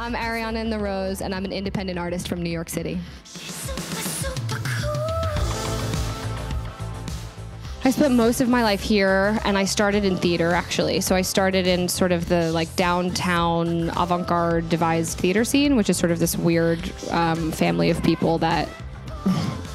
I'm Ariana in the Rose, and I'm an independent artist from New York City. I spent most of my life here, and I started in theater, actually. So I started in sort of the like downtown avant-garde devised theater scene, which is sort of this weird family of people that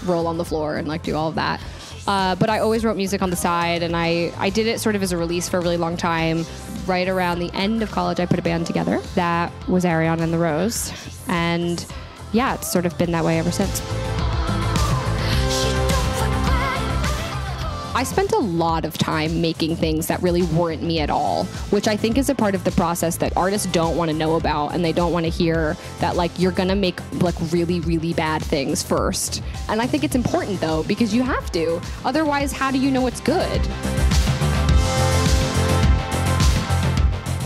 roll on the floor and like do all of that. But I always wrote music on the side, and I did it sort of as a release for a really long time. Right around the end of college, I put a band together. That was Ariana and the Rose. And yeah, it's sort of been that way ever since. I spent a lot of time making things that really weren't me at all, which I think is a part of the process that artists don't want to know about, and they don't want to hear that like you're gonna make like really, really bad things first. And I think it's important though, because you have to. Otherwise, how do you know it's good?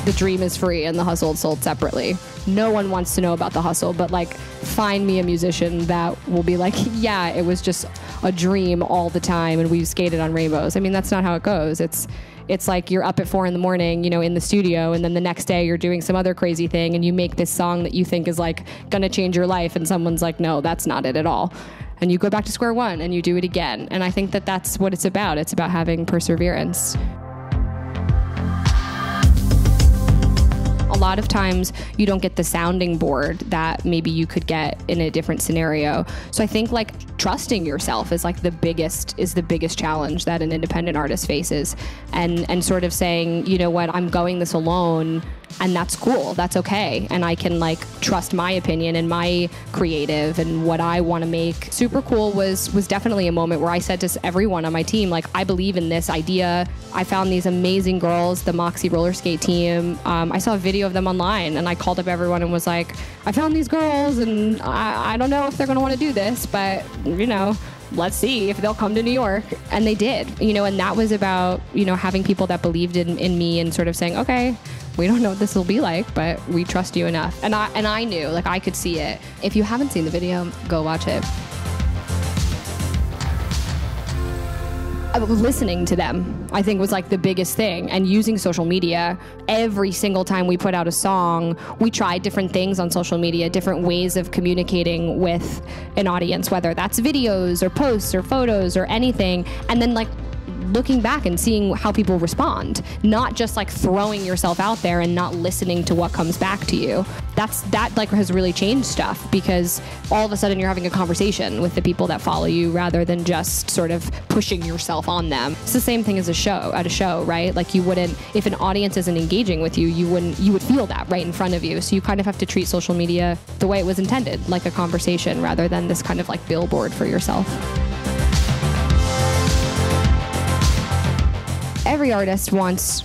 The dream is free and the hustle is sold separately. No one wants to know about the hustle, but like find me a musician that will be like, yeah, it was just a dream all the time and we skated on rainbows. I mean, that's not how it goes. It's like you're up at 4 in the morning, you know, in the studio, and then the next day you're doing some other crazy thing and you make this song that you think is like gonna change your life, and someone's like, no, that's not it at all. And you go back to square one and you do it again. And I think that that's what it's about. It's about having perseverance. A lot of times you don't get the sounding board that maybe you could get in a different scenario. So I think like trusting yourself is like the biggest challenge that an independent artist faces, and sort of saying, you know what, I'm going this alone, and that's cool, that's okay, and I can like trust my opinion and my creative and what I want to make. Supercool was definitely a moment where I said to everyone on my team, like, I believe in this idea. I found these amazing girls, the Moxie roller skate team. I saw a video of them online, and I called up everyone and was like, I found these girls, and I don't know if they're going to want to do this, but you know, let's see if they'll come to New York. And they did, you know, and that was about, you know, having people that believed in me and sort of saying, okay, we don't know what this will be like, but we trust you enough. And I knew, like, I could see it. If you haven't seen the video, go watch it. Listening to them, I think, was like the biggest thing, and using social media. Every single time we put out a song, we tried different things on social media, different ways of communicating with an audience, whether that's videos or posts or photos or anything, and then like looking back and seeing how people respond, not just like throwing yourself out there and not listening to what comes back to you. That like has really changed stuff, because all of a sudden you're having a conversation with the people that follow you rather than just sort of pushing yourself on them. It's the same thing as at a show, right? Like you wouldn't, if an audience isn't engaging with you, you would feel that right in front of you. So you kind of have to treat social media the way it was intended, like a conversation rather than this kind of like billboard for yourself. Every artist wants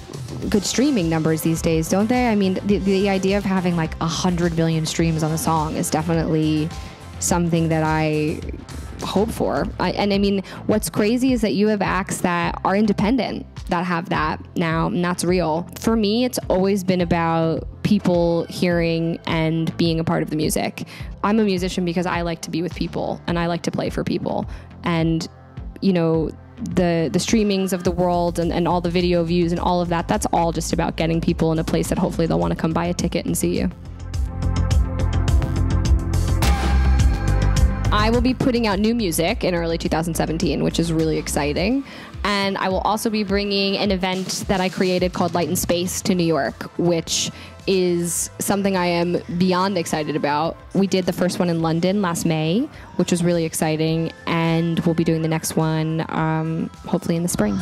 good streaming numbers these days, don't they? I mean, the idea of having like 100 million streams on a song is definitely something that I hope for. And I mean, what's crazy is that you have acts that are independent that have that now, and that's real. For me, it's always been about people hearing and being a part of the music. I'm a musician because I like to be with people and I like to play for people. And, you know, the streamings of the world and all the video views and all of that, that's all just about getting people in a place that hopefully they'll want to come buy a ticket and see you. I will be putting out new music in early 2017, which is really exciting. And I will also be bringing an event that I created called Light and Space to New York, which is something I am beyond excited about. We did the first one in London last May, which was really exciting, and we'll be doing the next one hopefully in the spring.